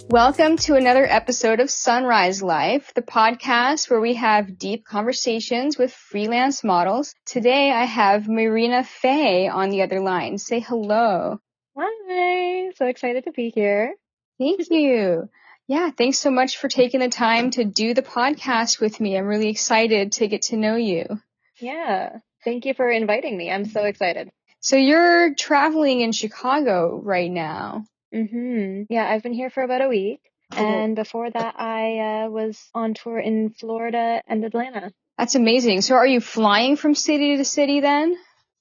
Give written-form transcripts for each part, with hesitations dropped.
Welcome to another episode of Sunrise Life, the podcast where we have deep conversations with freelance models. Today I have Muirina Fae on the other line. Say hello. Hi, so excited to be here. Thank you. Yeah, thanks so much for taking the time to do the podcast with me. I'm really excited to get to know you. Yeah, thank you for inviting me. I'm so excited. So you're traveling in Chicago right now. Yeah, I've been here for about a week. Cool. And before that, I was on tour in Florida and Atlanta. That's amazing. So are you flying from city to city then?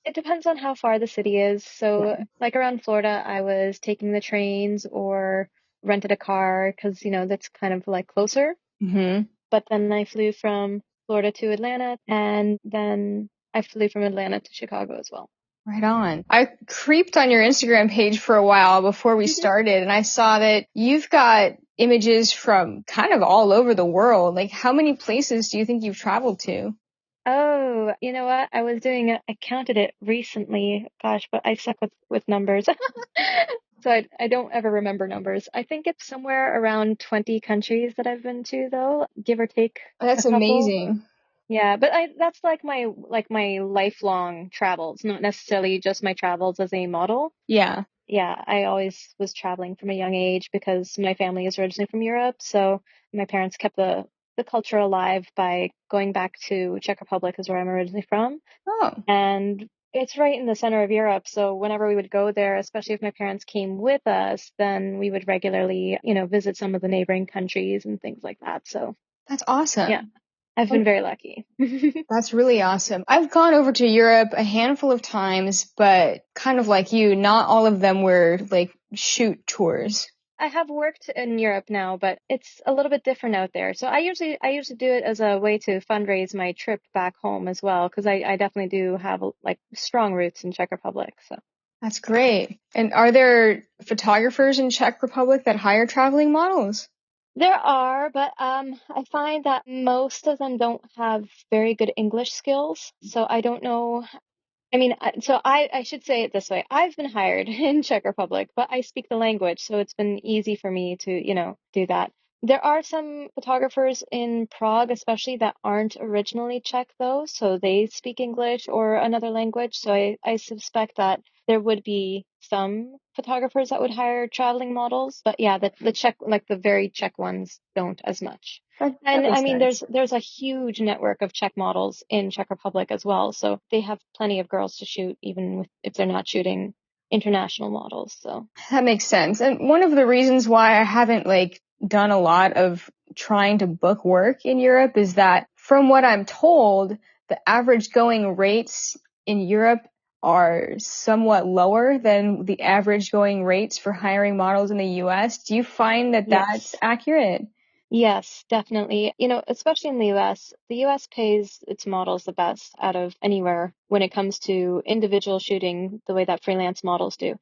It depends on how far the city is. So, like around Florida, I was taking the trains or rented a car because, that's kind of like closer. Mm-hmm. But then I flew from Florida to Atlanta, and then I flew from Atlanta to Chicago as well. Right on. I creeped on your Instagram page for a while before we started, and I saw that you've got images from kind of all over the world. Like, how many places do you think you've traveled to? Oh, you know what? I was doing it. I counted it recently. Gosh, but I suck with numbers. So I don't ever remember numbers. I think it's somewhere around 20 countries that I've been to, though, give or take a That's couple. amazing. Yeah, but that's like my lifelong travels, not necessarily just my travels as a model. Yeah. Yeah, I always was traveling from a young age because my family is originally from Europe, so my parents kept the culture alive by going back to Czech Republic, is where I'm originally from. Oh, And it's right in the center of Europe, so whenever we would go there, especially if my parents came with us, then we would regularly, visit some of the neighboring countries and things like that. So, that's yeah, awesome. I've been very lucky. That's really awesome. I've gone over to Europe a handful of times, but kind of like you, not all of them were like shoot tours. I have worked in Europe now, but it's a little bit different out there. So I usually do it as a way to fundraise my trip back home as well, because I definitely do have like strong roots in Czech Republic. So That's great. And are there photographers in Czech Republic that hire traveling models? there are, but I find that most of them don't have very good English skills. So I don't know. I mean, I should say it this way. I've been hired in Czech Republic, but I speak the language, so it's been easy for me to, do that. There are some photographers in Prague, especially that aren't originally Czech though, so they speak English or another language. So I suspect that there would be some photographers that would hire traveling models, but yeah, the Czech, like the very Czech ones, don't as much. That And I makes mean, sense. there's a huge network of Czech models in Czech Republic as well, so they have plenty of girls to shoot, even if they're not shooting international models. So That makes sense. And one of the reasons why I haven't done a lot of trying to book work in Europe is that from what I'm told, the average going rates in Europe are somewhat lower than the average going rates for hiring models in the US. Do you find that that's yes, accurate? yes, definitely. Especially in the US pays its models the best out of anywhere when it comes to individual shooting, the way that freelance models do.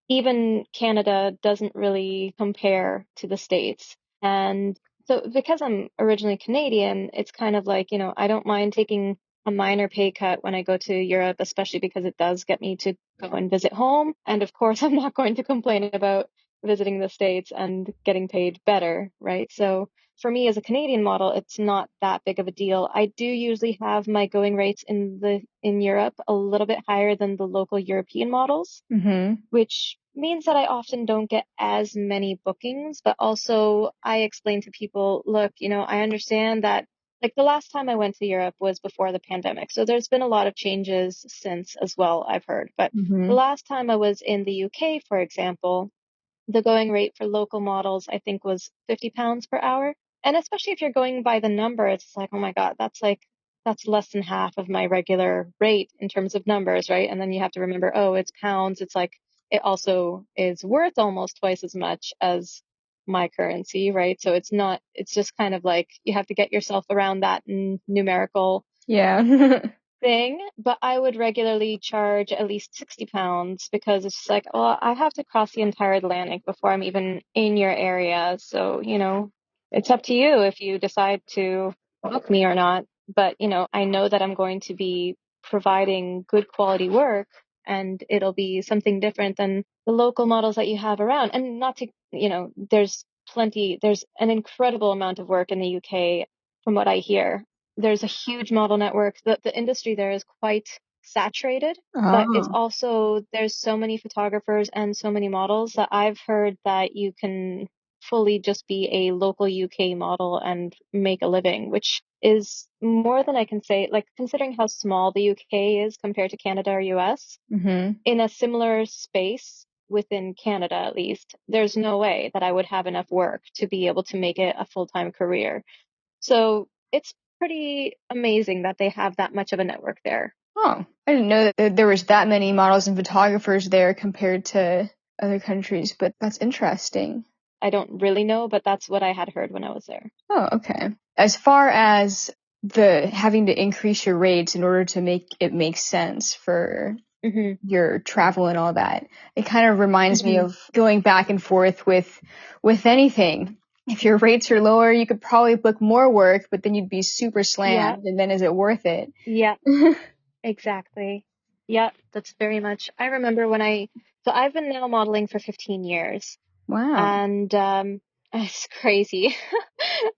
Even Canada doesn't really compare to the States. And so because I'm originally Canadian, it's kind of like, I don't mind taking a minor pay cut when I go to Europe, especially because it does get me to go and visit home. And of course, I'm not going to complain about visiting the States and getting paid better, right? So for me as a Canadian model, it's not that big of a deal. I do usually have my going rates in Europe a little bit higher than the local European models, Mm-hmm. which means that I often don't get as many bookings, but also I explain to people, look, I understand that like the last time I went to Europe was before the pandemic. So there's been a lot of changes since as well, I've heard. But the Mm-hmm. last time I was in the UK, for example, the going rate for local models, I think, was £50 per hour. And especially if you're going by the number, it's like, oh my God, that's less than half of my regular rate in terms of numbers, right? And then you have to remember, oh, it's pounds. It's like it also is worth almost twice as much as my currency, right? So it's just kind of like you have to get yourself around that numerical Yeah. thing, but I would regularly charge at least £60 because it's just like, well, I have to cross the entire Atlantic before I'm even in your area. So, it's up to you if you decide to book me or not. But, I know that I'm going to be providing good quality work and it'll be something different than the local models that you have around. And not to, there's there's an incredible amount of work in the UK from what I hear. There's a huge model network. The industry there is quite saturated, but it's Oh. also, there's so many photographers and so many models that I've heard that you can fully just be a local UK model and make a living, which is more than I can say. Like, considering how small the UK is compared to Canada or US, Mm-hmm. in a similar space within Canada, at least, there's no way that I would have enough work to be able to make it a full-time career. So it's pretty amazing that they have that much of a network there. Oh, I didn't know that there was that many models and photographers there compared to other countries, but that's interesting. I don't really know, but that's what I had heard when I was there. Oh, okay. As far as the having to increase your rates in order to make it make sense for Hmm. your travel and all that, it kind of reminds me Hmm. of going back and forth with anything. If your rates are lower, you could probably book more work, but then you'd be super Yeah, slammed, and then is it worth it? yeah, exactly. Yeah, that's very much. I remember so I've been now modeling for 15 years. Wow. And it's crazy.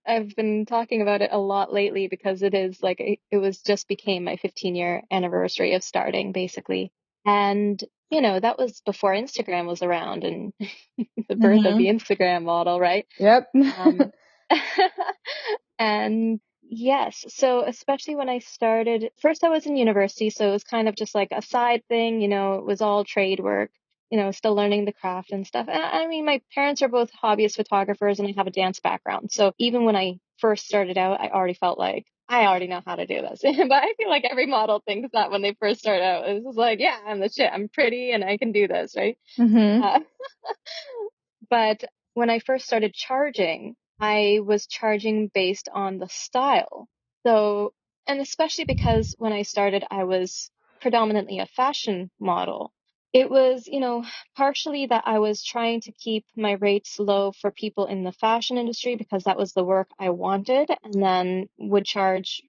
I've been talking about it a lot lately because it is like it was just became my 15-year anniversary of starting, basically. And that was before Instagram was around and the birth of the Mm-hmm. Instagram model, right? Yep. Um, and yes, so especially when I started, first I was in university, so it was kind of just like a side thing, it was all trade work, still learning the craft and stuff. I mean, my parents are both hobbyist photographers and I have a dance background. So even when I first started out, I already felt like I already know how to do this. But I feel like every model thinks that when they first start out. It's just like, yeah, I'm the shit. I'm pretty and I can do this, right? Mm-hmm. Uh, but when I first started charging, I was charging based on the style. So, and especially because when I started, I was predominantly a fashion model. It was, partially that I was trying to keep my rates low for people in the fashion industry because that was the work I wanted, and then would charge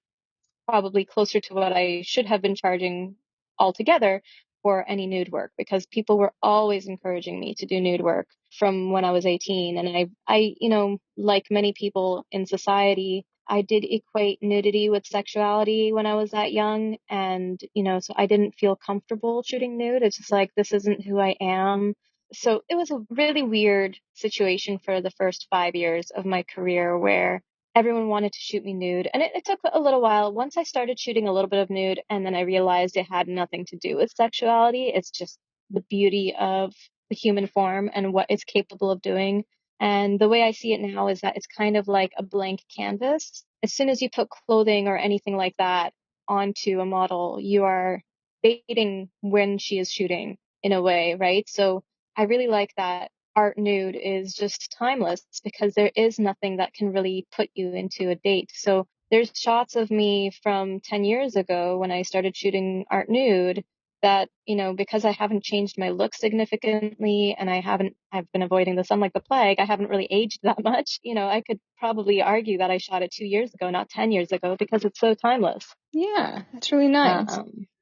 probably closer to what I should have been charging altogether for any nude work because people were always encouraging me to do nude work from when I was 18. And like many people in society, I did equate nudity with sexuality when I was that young. And, so I didn't feel comfortable shooting nude. It's just like, this isn't who I am. So it was a really weird situation for the first 5 years of my career where everyone wanted to shoot me nude. And it took a little while. Once I started shooting a little bit of nude, and then I realized it had nothing to do with sexuality. It's just the beauty of the human form and what it's capable of doing. And the way I see it now is that it's kind of like a blank canvas. As soon as you put clothing or anything like that onto a model, you are baiting when she is shooting in a way, right? So I really like that art nude is just timeless because there is nothing that can really put you into a date. So there's shots of me from 10 years ago when I started shooting art nude that, because I haven't changed my look significantly and I've been avoiding the sun like the plague, I haven't really aged that much. I could probably argue that I shot it 2 years ago, not 10 years ago, because it's so timeless. Yeah, that's really nice.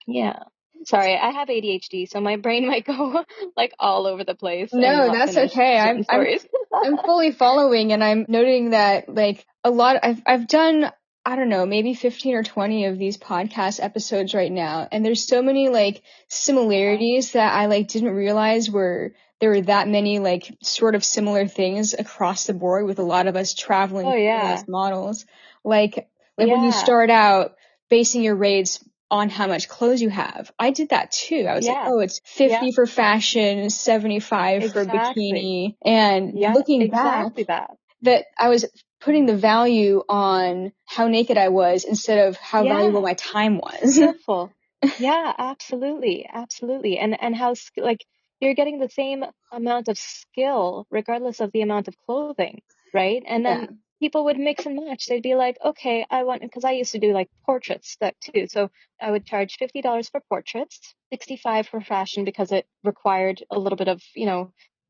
Yeah. Sorry, I have ADHD, so my brain might go like all over the place and No, not that's finish okay. certain stories. I'm fully following, and I'm noting that like a lot I've done, I don't know, maybe 15 or 20 of these podcast episodes right now, and there's so many like Yeah. similarities that I like didn't realize there were that many like sort of similar things across the board with a lot of us traveling Oh freelance yeah. models. Like when you Yeah. start out basing your rates on how much clothes you have. I did that too. I was like, Yeah. oh, it's Yeah. 50 for fashion, 75 for Exactly. bikini. And Yeah, looking back, exactly that. that I was putting the value on how naked I was instead of how valuable Yeah. my time was. Skillful. Yeah, absolutely. Absolutely. And how like you're getting the same amount of skill regardless of the amount of clothing, right? And Yeah. then people would mix and match. They'd be like, okay, because I used to do like portraits stuff too. So I would charge $50 for portraits, 65 for fashion because it required a little bit of,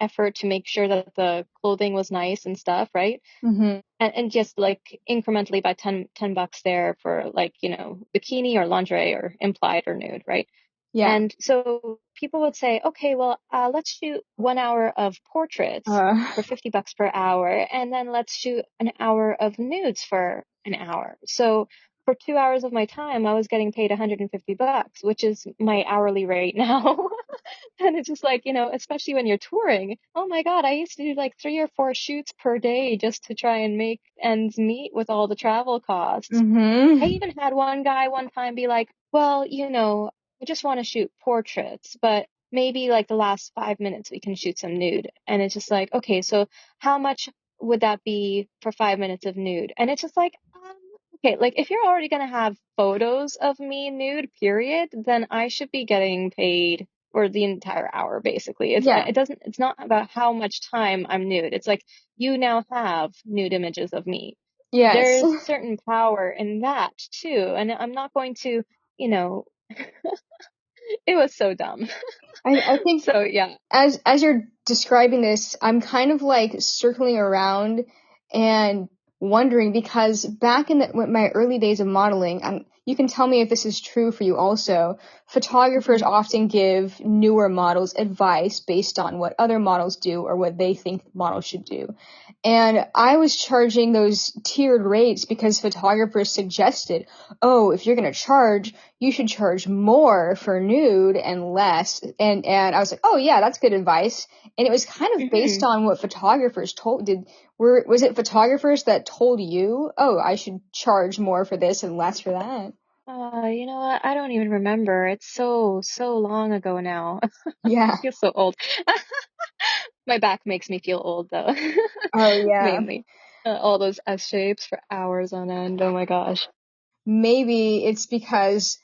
effort to make sure that the clothing was nice and stuff, right? Hmm. And just like incrementally by 10 bucks there for like, bikini or lingerie or implied or nude, right? Yeah. And so people would say, okay, well, let's shoot 1 hour of portraits Uh, for $50 per hour, and then let's shoot an hour of nudes for an hour. So for 2 hours of my time, I was getting paid $150, which is my hourly rate now. And it's just like, especially when you're touring. Oh my God, I used to do like 3 or 4 shoots per day just to try and make ends meet with all the travel costs. I mm-hmm. even had one guy one time be like, well, I just want to shoot portraits, but maybe like the last 5 minutes we can shoot some nude. And it's just like, okay, so how much would that be for 5 minutes of nude? And it's just like, okay, like if you're already gonna have photos of me nude, period, then I should be getting paid for the entire hour, basically. Yeah. It's not about how much time I'm nude. It's like you now have nude images of me. Yes. There's certain power in that too. And I'm not going to, you know, it was so dumb. I think So yeah. as you're describing this, I'm kind of like circling around and wondering because back in my early days of modeling, and you can tell me if this is true for you also, photographers Hmm. often give newer models advice based on what other models do or what they think models should do. And I was charging those tiered rates because photographers suggested, oh, if you're going to charge, you should charge more for nude and less. And I was like, oh yeah, that's good advice. And it was kind of based Hmm. on what photographers was it photographers that told you, oh, I should charge more for this and less for that? You know what? I don't even remember. It's so, so long ago now. I Yeah. feel so old. My back makes me feel old though, Oh yeah. mainly. All those S shapes for hours on end. Oh my gosh. Maybe it's because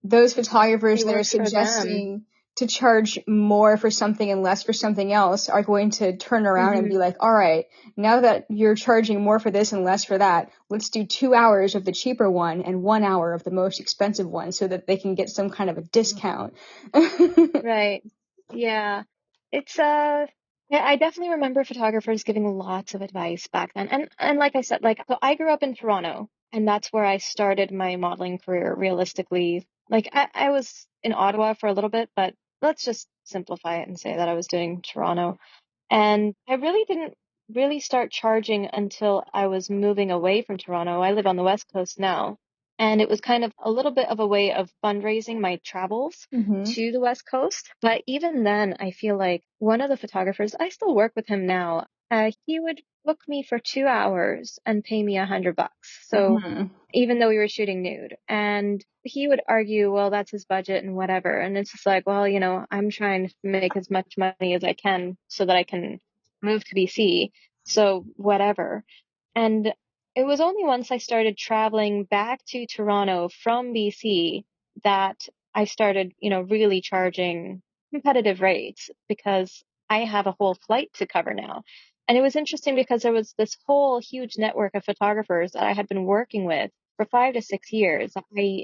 those photographers It that are works for them. suggesting to charge more for something and less for something else are going to turn around and be Hmm. like, all right, now that you're charging more for this and less for that, let's do 2 hours of the cheaper one and 1 hour of the most expensive one so that they can get some kind of a discount. Right. Yeah. It's yeah, I definitely remember photographers giving lots of advice back then. And like I said, like so I grew up in Toronto and that's where I started my modeling career realistically. Like I was in Ottawa for a little bit, but let's just simplify it and say that I was doing Toronto. And I really didn't really start charging until I was moving away from Toronto. I live on the West Coast now. And it was kind of a little bit of a way of fundraising my travels hmm to the West Coast. But even then, I feel like one of the photographers, I still work with him now. He would book me for 2 hours and pay me $100. So hmm even though we were shooting nude. And he would argue, well, that's his budget and whatever. And it's just like, well, I'm trying to make as much money as I can so that I can move to BC. So whatever. And it was only once I started traveling back to Toronto from BC that I started, really charging competitive rates because I have a whole flight to cover now. And it was interesting because there was this whole huge network of photographers that I had been working with for 5 to 6 years.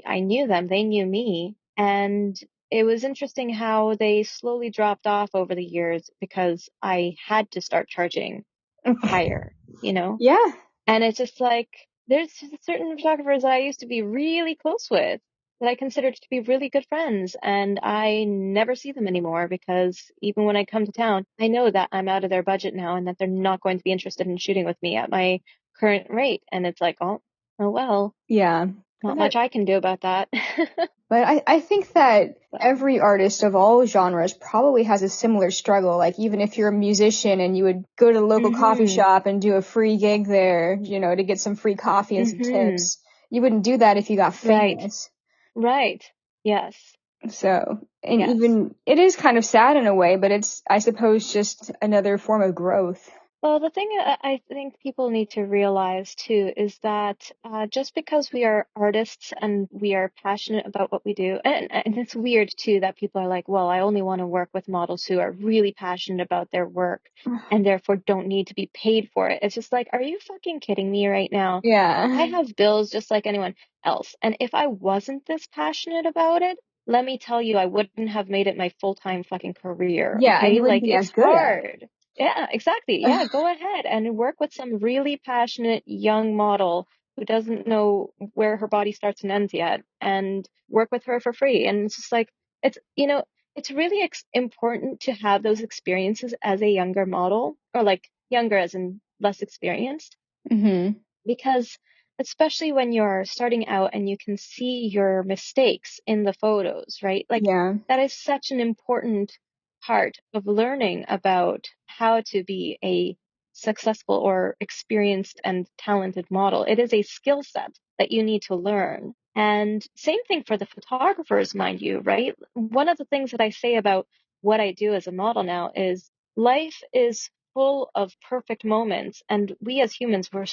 I knew them, they knew me. And it was interesting how they slowly dropped off over the years because I had to start charging higher, you know? Yeah. And it's just like, there's certain photographers that I used to be really close with that I considered to be really good friends, and I never see them anymore because even when I come to town, I know that I'm out of their budget now and that they're not going to be interested in shooting with me at my current rate. And it's like, oh well, Yeah. not That much I can do about that. But I think that So, every artist of all genres probably has a similar struggle. Like even if you're a musician and you would go to the local coffee mhm, shop and do a free gig there, to get some free coffee and some mhm, tips, you wouldn't do that if you got right, famous. right, yes, So, and yes. even it is kind of sad in a way, but it's, I suppose, just another form of growth. Well, the thing I think people need to realize too is that just because we are artists and we are passionate about what we do, and it's weird too that people are like, well, I only want to work with models who are really passionate about their work and therefore don't need to be paid for it. It's just like, are you fucking kidding me right now? I Yeah. have bills just like anyone else. And if I wasn't this passionate about it, let me tell you, I wouldn't have made it my full-time fucking career. Yeah, and Okay. you wouldn't Like be as it's good at hard. Yeah, exactly. it. Yeah, go ahead and work with some really passionate young model who doesn't know where her body starts and ends yet and work with her for free. And it's just like, It's, it's really important to have those experiences as a younger model, or like younger as in less experienced, Mm-hmm. because especially when you're starting out and you can see your mistakes in the photos, right? Like Yeah. that is such an important part of learning about how to be a successful or experienced and talented model. It is a skill set that you need to learn. And same thing for the photographers, mind you, right? One of the things that I say about what I do as a model now is life is full of perfect moments, and we as humans, we're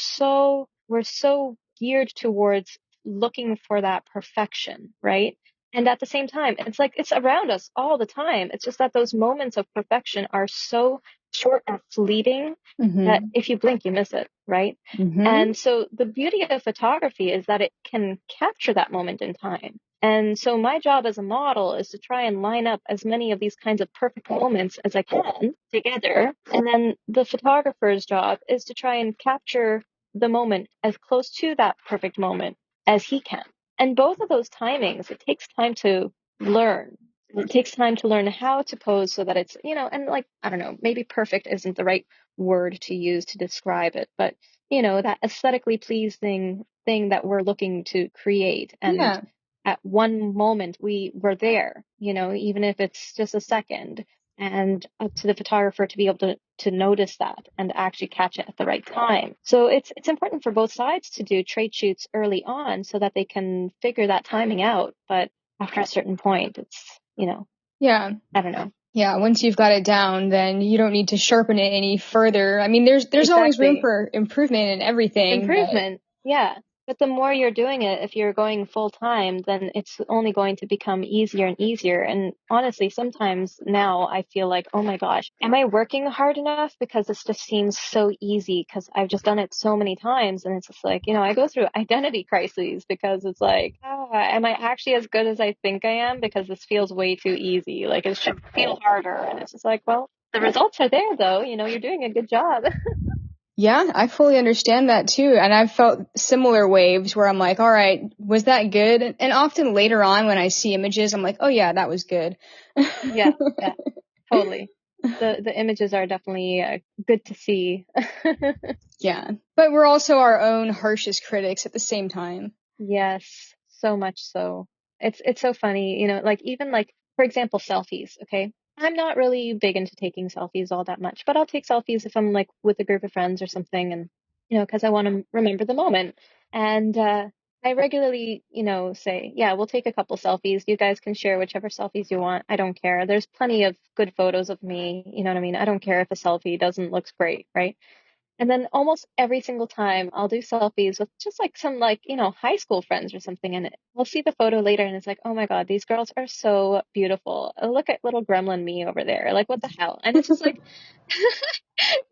so geared towards looking for that perfection, right? And at the same time, it's like it's around us all the time. It's just that those moments of perfection are so short and fleeting that Mm-hmm. if you blink, you miss it, right? Mm-hmm. And so the beauty of photography is that it can capture that moment in time. And so my job as a model is to try and line up as many of these kinds of perfect moments as I can together. And then the photographer's job is to try and capture the moment as close to that perfect moment as he can. And both of those timings, it takes time to learn. It takes time to learn how to pose so that it's, and like, I don't know, maybe perfect isn't the right word to use to describe it, but that aesthetically pleasing thing that we're looking to create. And Yeah. at one moment we were there, even if it's just a second, and up to the photographer to be able to notice that and actually catch it at the right time. So it's important for both sides to do trade shoots early on so that they can figure that timing out. But after a certain point, it's, Yeah. I don't know. Yeah, once you've got it down, then you don't need to sharpen it any further. I mean, there's always room Exactly. for improvement in everything, but Improvement, yeah. But the more you're doing it, if you're going full time, then it's only going to become easier and easier. And honestly, sometimes now I feel like, oh my gosh, am I working hard enough? Because this just seems so easy because I've just done it so many times. And it's just like, I go through identity crises because it's like, am I actually as good as I think I am? Because this feels way too easy. Like it should feel harder. And it's just like, well, the results are there though. You're doing a good job. yeah, I fully understand that too. And I've felt similar waves where I'm like, all right, was that good? And often later on when I see images, I'm like, oh yeah, that was good. Yeah, yeah. Totally. The images are definitely good to see. Yeah. But we're also our own harshest critics at the same time. Yes, so much so. It's so funny, like even like for example selfies, okay? I'm not really big into taking selfies all that much, but I'll take selfies if I'm like with a group of friends or something, and because I want to remember the moment. And I regularly, say, yeah, we'll take a couple selfies. You guys can share whichever selfies you want. I don't care. There's plenty of good photos of me, you know what I mean? I don't care if a selfie doesn't look great, right? And then almost every single time I'll do selfies with just like some like, high school friends or something. And I'll see the photo later and it's like, oh my God, these girls are so beautiful. Look at little gremlin me over there. Like, what the hell? And it's just like,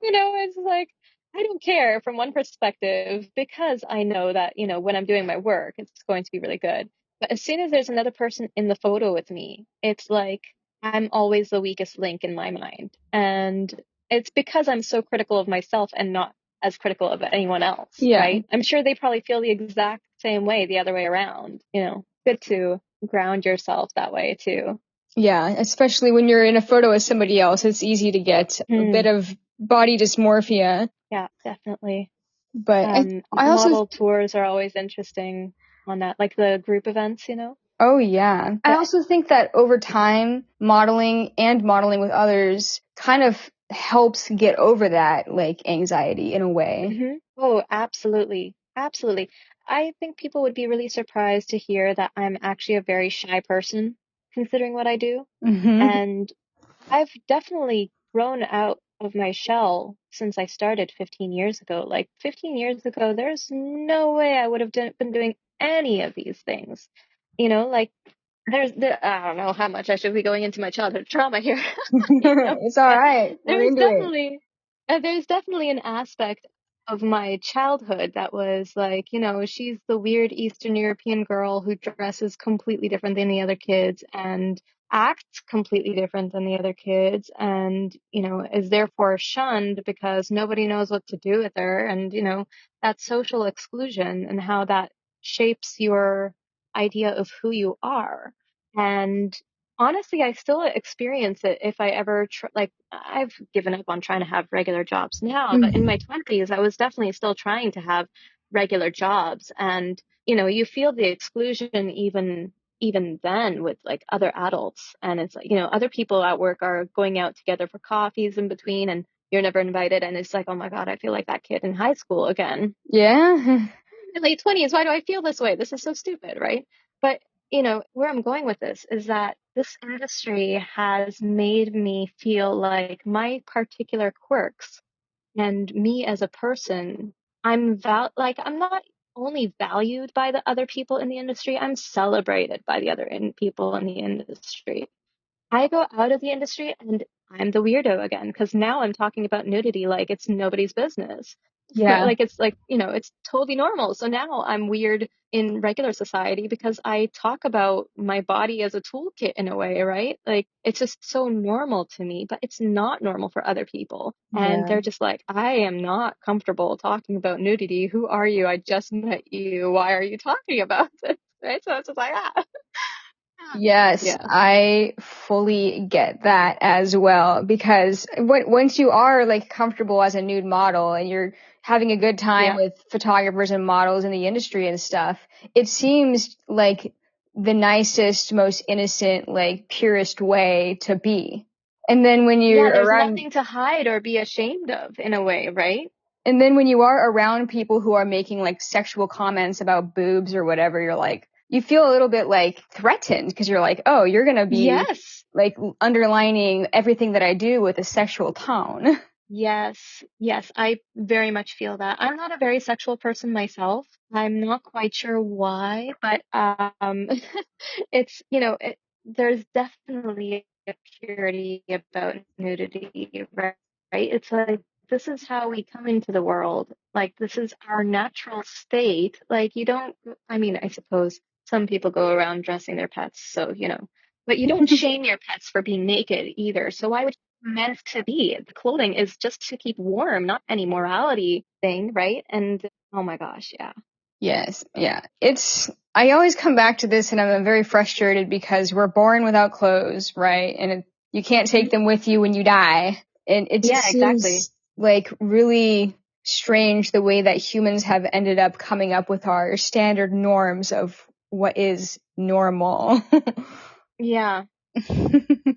it's like, I don't care from one perspective because I know that, when I'm doing my work, it's going to be really good. But as soon as there's another person in the photo with me, it's like I'm always the weakest link in my mind. And it's because I'm so critical of myself and not as critical of anyone else, Yeah. right? I'm sure they probably feel the exact same way the other way around, Good to ground yourself that way too. Yeah, especially when you're in a photo with somebody else, it's easy to get a bit Hmm. of body dysmorphia. Yeah, definitely. But I also, Model tours are always interesting on that, like the group events. oh yeah. I Yeah. also think that over time, modeling and modeling with others kind of helps get over that, like, anxiety in a way. Oh, absolutely. Absolutely. I think people would be really surprised to hear that I'm actually a very shy person, considering what I do. Hmm. And I've definitely grown out of my shell since I started 15 years ago. Like 15 years ago, there's no way I would have been doing any of these things. Like I don't know how much I should be going into my childhood trauma here, It's all but right. We're there's into it. definitely there's definitely an aspect of my childhood that was like, she's the weird Eastern European girl who dresses completely different than the other kids and acts completely different than the other kids and, is therefore shunned because nobody knows what to do with her. And, that social exclusion and how that shapes your idea of who you are. And honestly, I still experience it if I ever like I've given up on trying to have regular jobs now, but in my 20s, I was definitely still trying to have regular jobs. And, you feel the exclusion even then with like other adults. And it's like, other people at work are going out together for coffees in between and you're never invited. And it's like, oh my God, I feel like that kid in high school again. Yeah. In late 20s, why do I feel this way? This is so stupid, right? But, where I'm going with this is that this industry has made me feel like my particular quirks and me as a person, I'm not only valued by the other people in the industry, I'm celebrated by the other people in the industry. I go out of the industry and I'm the weirdo again because now I'm talking about nudity like it's nobody's business. Yeah. Like it's like, it's totally normal. So now I'm weird in regular society because I talk about my body as a toolkit in a way, right? Like it's just so normal to me, but it's not normal for other people. And Yeah. they're just like, I am not comfortable talking about nudity. Who are you? I just met you. Why are you talking about this? Right? So it's just like, ah, Yes, yeah, I fully get that as well because once you are like comfortable as a nude model and you're having a good time yeah. with photographers and models in the industry and stuff, it seems like the nicest, most innocent, like purest way to be. And then when Yeah, you're there's around nothing to hide or be ashamed of in a way, right? And then when you are around people who are making like sexual comments about boobs or whatever, you're like, you feel a little bit like threatened because you're like, oh, you're going to be Yes. like underlining everything that I do with a sexual tone. Yes. Yes. I very much feel that. I'm not a very sexual person myself. I'm not quite sure why, but it's, there's definitely a purity about nudity, right? It's like this is how we come into the world. Like this is our natural state. Like you don't, I mean, I suppose some people go around dressing their pets, so, but you don't shame your pets for being naked either. So why would meant to be? The clothing is just to keep warm, not any morality thing, right? And oh my gosh, yeah. Yes, yeah. I always come back to this and I'm very frustrated because we're born without clothes, right? And you can't take Mhm. them with you when you die. And it just Yeah, exactly. seems like really strange the way that humans have ended up coming up with our standard norms of what is normal. Yeah,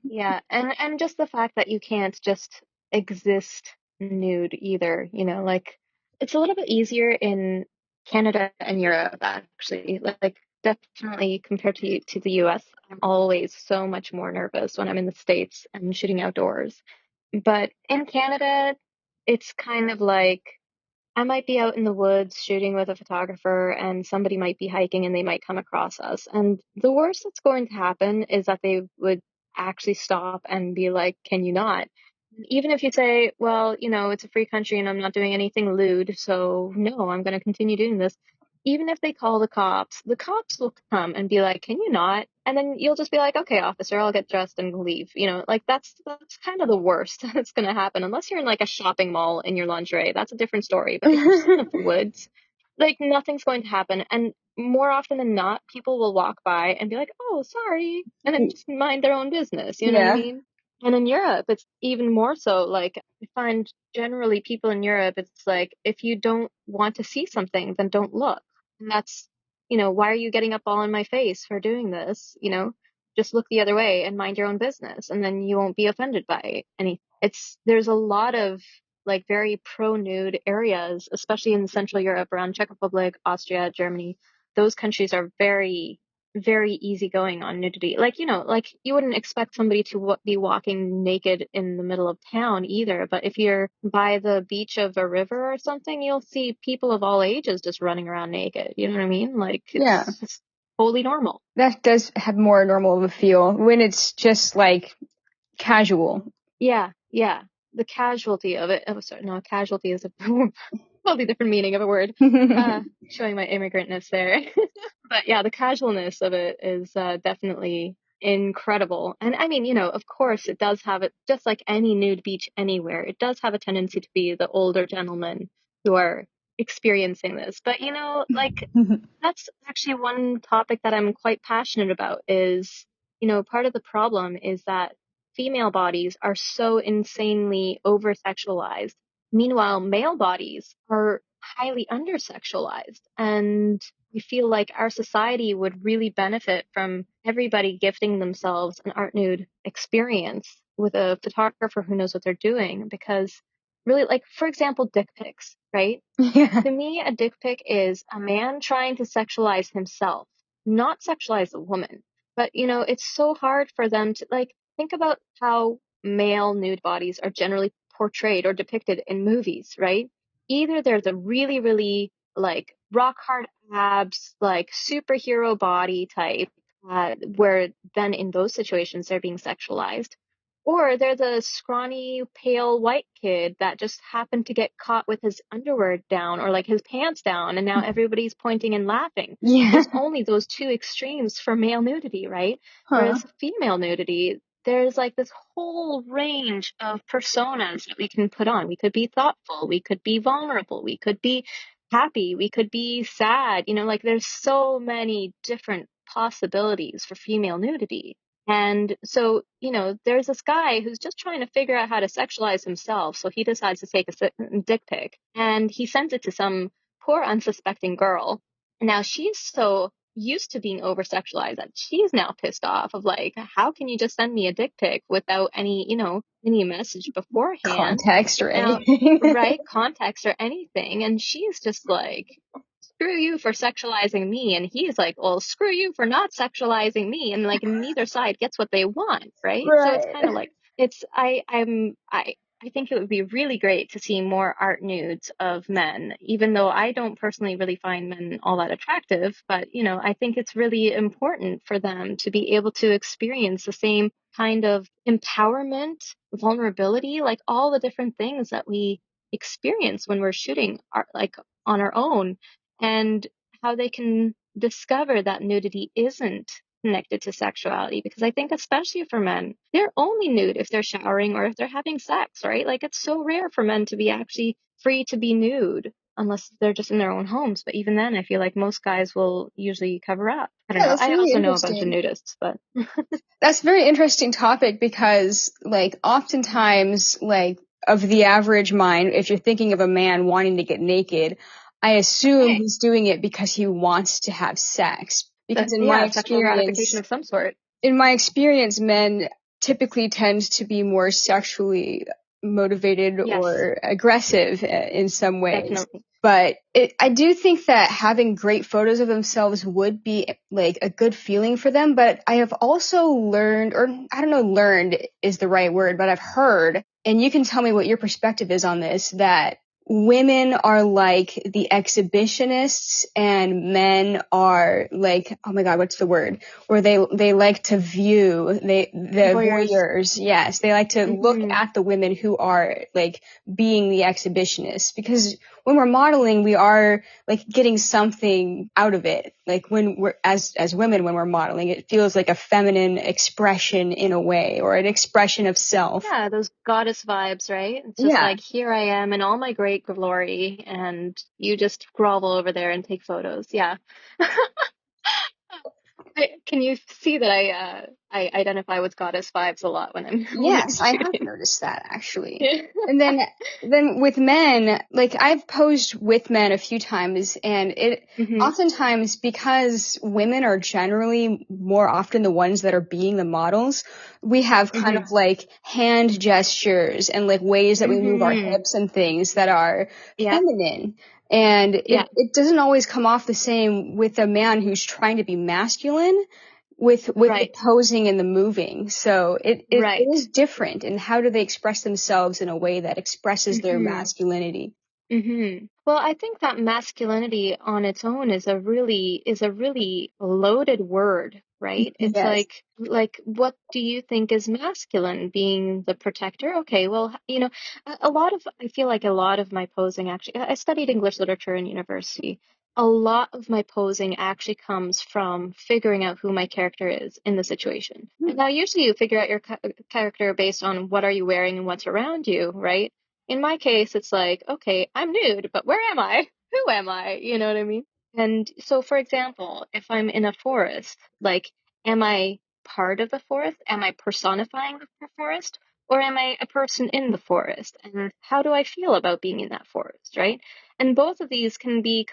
yeah. And just the fact that you can't just exist nude either, like it's a little bit easier in Canada and Europe actually. Like definitely compared to the US, I'm always so much more nervous when I'm in the States and shooting outdoors. But in Canada, it's kind of like I might be out in the woods shooting with a photographer, and somebody might be hiking and they might come across us. And the worst that's going to happen is that they would actually stop and be like, "Can you not?" Even if you say, "Well, it's a free country and I'm not doing anything lewd, so no, I'm going to continue doing this." Even if they call the cops will come and be like, "Can you not?" And then you'll just be like, "Okay, officer, I'll get dressed and leave." Like that's kind of the worst that's going to happen unless you're in like a shopping mall in your lingerie. That's a different story. But if you're just in the woods, like nothing's going to happen. And more often than not, people will walk by and be like, "Oh, sorry," and then just mind their own business. You know what I Yeah. mean? And in Europe, it's even more so. Like, I find generally people in Europe, it's like, if you don't want to see something, then don't look. And that's, why are you getting up all in my face for doing this? Just look the other way and mind your own business. And then you won't be offended by anything. There's a lot of like very pro-nude areas, especially in Central Europe, around Czech Republic, Austria, Germany. Those countries are very very easygoing on nudity. Like, like you wouldn't expect somebody to be walking naked in the middle of town either. But if you're by the beach of a river or something, you'll see people of all ages just running around naked. You know what I mean? Like Yeah. it's just totally normal. That does have more normal of a feel when it's just like casual. Yeah, yeah. The casualty of it. Oh, sorry, no, casualty is a totally different meaning of a word. Showing my immigrantness there. But yeah, the casualness of it is definitely incredible. And I mean, of course, it does have it, just like any nude beach anywhere, it does have a tendency to be the older gentlemen who are experiencing this. But, like, that's actually one topic that I'm quite passionate about is, part of the problem is that female bodies are so insanely over-sexualized. Meanwhile, male bodies are highly under-sexualized. And I feel like our society would really benefit from everybody gifting themselves an art nude experience with a photographer who knows what they're doing. Because really, like, for example, dick pics, right? Yeah. To me, a dick pic is a man trying to sexualize himself, not sexualize a woman. But, it's so hard for them to, like, think about how male nude bodies are generally portrayed or depicted in movies, right? Either they're the really, really, like, rock hard abs, like, superhero body type, where then in those situations they're being sexualized. Or they're the scrawny, pale white kid that just happened to get caught with his underwear down or like his pants down, and now everybody's pointing and laughing. Yeah. There's only those two extremes for male nudity, right? Huh. Whereas female nudity, there's like this whole range of personas that we can put on. We could be thoughtful, we could be vulnerable, we could be happy, we could be sad. Like there's so many different possibilities for female nudity. And so, there's this guy who's just trying to figure out how to sexualize himself. So he decides to take a dick pic and he sends it to some poor unsuspecting girl. And now she's so used to being over sexualized that she's now pissed off of like, how can you just send me a dick pic without any message beforehand? Context or Now, anything. right, context or anything. And she's just like, screw you for sexualizing me. And he's like, well, screw you for not sexualizing me. And like neither side gets what they want, right? So it's Right. kind of like I think it would be really great to see more art nudes of men, even though I don't personally really find men all that attractive. But, I think it's really important for them to be able to experience the same kind of empowerment, vulnerability, like all the different things that we experience when we're shooting art, like on our own, and how they can discover that nudity isn't connected to sexuality. Because I think, especially for men, they're only nude if they're showering or if they're having sex, right? Like it's so rare for men to be actually free to be nude unless they're just in their own homes. But even then, I feel like most guys will usually cover up. I don't Yeah, know. that's I really also know a bunch of interesting. nudists, but That's a very interesting topic because, like, oftentimes, like, of the average mind, if you're thinking of a man wanting to get naked, I assume hey, he's doing it because he wants to have sex. Because yeah, sexual gratification of some sort. in my experience, men typically tend to be more sexually motivated Yes, or aggressive in some ways. definitely. But I do think that having great photos of themselves would be like a good feeling for them. But I have also learned, or I don't know, learned is the right word, but I've heard, and you can tell me what your perspective is on this, that women are like the exhibitionists and men are like, oh my God, what's the word? Where they like to view the Voyeurs. voyeurs. Yes, they like to look Hmm. at the women who are like being the exhibitionists, because when we're modeling, we are like getting something out of it. Like when we're as women, when we're modeling, it feels like a feminine expression in a way, or an expression of self. Yeah, those goddess vibes, right? It's just Yeah. like, here I am in all my great glory, and you just grovel over there and take photos. Yeah. Can you see that I identify with goddess vibes a lot when I'm when I'm Yes, I have shooting? noticed that actually. And then with men, like I've posed with men a few times, and it Hmm. oftentimes, because women are generally more often the ones that are being the models, we have kind Hmm. of like hand gestures and like ways that we move our Hmm. hips and things that are Yeah. feminine. And Yeah. it doesn't always come off the same with a man who's trying to be masculine with the Right. posing and the moving. So it Right. is different. And how do they express themselves in a way that expresses their Hmm. masculinity? Well, I think that masculinity on its own is a really loaded word, right? It's Yes. like what do you think is masculine? Being the protector? Okay, well, a lot of I feel like a lot of my posing actually I studied English literature in university. A lot of my posing actually comes from figuring out who my character is in the situation. And Hmm. now usually you figure out your character based on what are you wearing and what's around you, right? In my case, it's like, okay, I'm nude, but where am I? Who am I? You know what I mean? And so, for example, if I'm in a forest, like, am I part of the forest? Am I personifying the forest? Or am I a person in the forest? And how do I feel about being in that forest, right? And both of these can be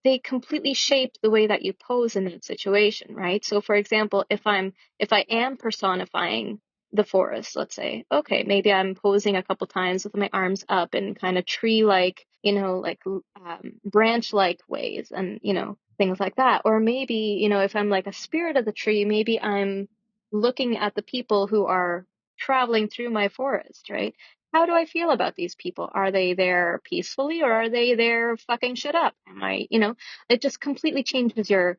they completely shape the way that you pose in that situation, right? So for example, if I am personifying the forest, let's say, okay, maybe I'm posing a couple times with my arms up in kind of tree-like, like branch-like ways and, things like that. Or maybe, if I'm like a spirit of the tree, maybe I'm looking at the people who are traveling through my forest, right? How do I feel about these people? Are they there peacefully or are they there fucking shit up? It just completely changes your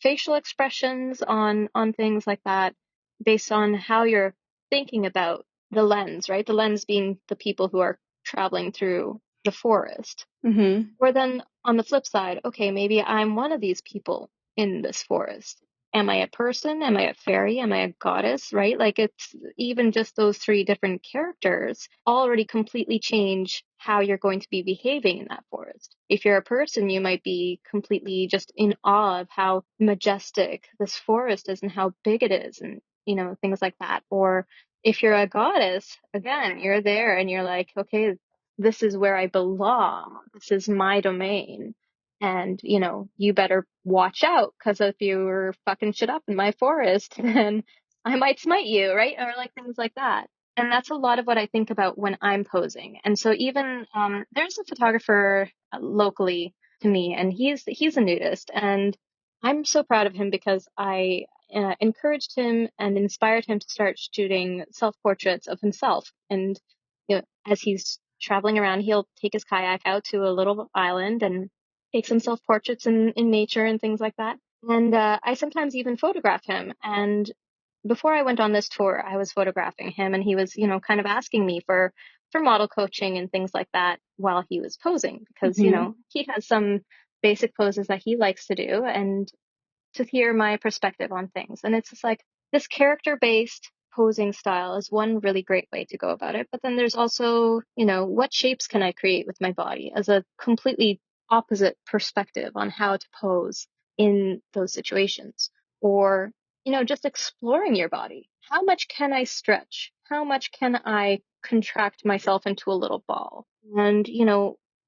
facial expressions on things like that based on how you're thinking about the lens, right? The lens being the people who are traveling through the forest. Mm-hmm. Or then on the flip side, okay, maybe I'm one of these people in this forest. Am I a person? Am I a fairy? Am I a goddess? Right? Like it's even just those three different characters already completely change how you're going to be behaving in that forest. If you're a person, you might be completely just in awe of how majestic this forest is and how big it is and, things like that. Or if you're a goddess, again, you're there and you're like, okay, this is where I belong. This is my domain. And, you better watch out because if you were fucking shit up in my forest, then I might smite you, right? Or like things like that. And that's a lot of what I think about when I'm posing. And so even there's a photographer locally to me, and he's a nudist, and I'm so proud of him because I encouraged him and inspired him to start shooting self-portraits of himself. And as he's traveling around, he'll take his kayak out to a little island and take some self-portraits in nature and things like that. And I sometimes even photograph him. And before I went on this tour, I was photographing him, and he was, kind of asking me for model coaching and things like that while he was posing because, Mm-hmm. he has some basic poses that he likes to do, and to hear my perspective on things. And it's just like this character based posing style is one really great way to go about it. But then there's also, what shapes can I create with my body as a completely opposite perspective on how to pose in those situations? Or, just exploring your body. How much can I stretch? How much can I contract myself into a little ball? And,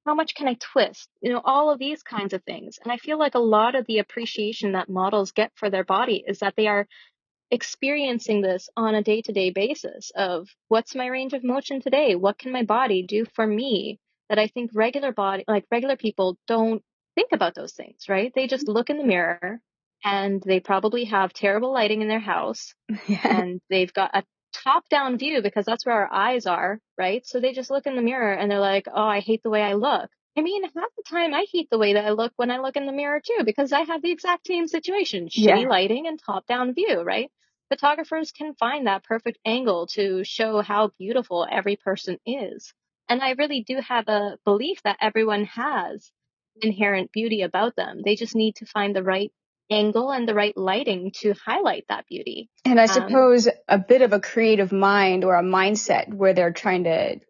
how much can I twist? All of these kinds of things. And I feel like a lot of the appreciation that models get for their body is that they are experiencing this on a day-to-day basis of what's my range of motion today? What can my body do for me? That I think regular people don't think about those things, right? They just look in the mirror and they probably have terrible lighting in their house Yeah. and they've got a top down view because that's where our eyes are, right? So they just look in the mirror and they're like, oh, I hate the way I look. I mean, half the time I hate the way that I look when I look in the mirror too, because I have the exact same situation, Yeah. shitty lighting and top down view, right? Photographers can find that perfect angle to show how beautiful every person is. And I really do have a belief that everyone has inherent beauty about them. They just need to find the right angle and the right lighting to highlight that beauty. And I Um, suppose a bit of a creative mind or a mindset where they're trying to,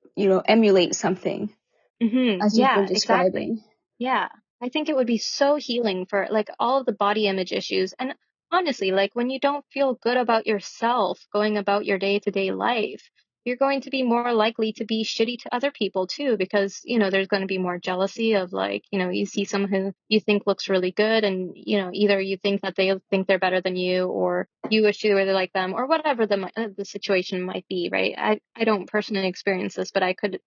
emulate something, as you've been yeah, exactly. describing. Yeah. I think it would be so healing for like all of the body image issues. And honestly, like when you don't feel good about yourself going about your day to day life, you're going to be more likely to be shitty to other people too, because, there's going to be more jealousy of like, you see someone who you think looks really good and, either you think that they think they're better than you or you wish you were like them or whatever the situation might be, right? I don't personally experience this, but I could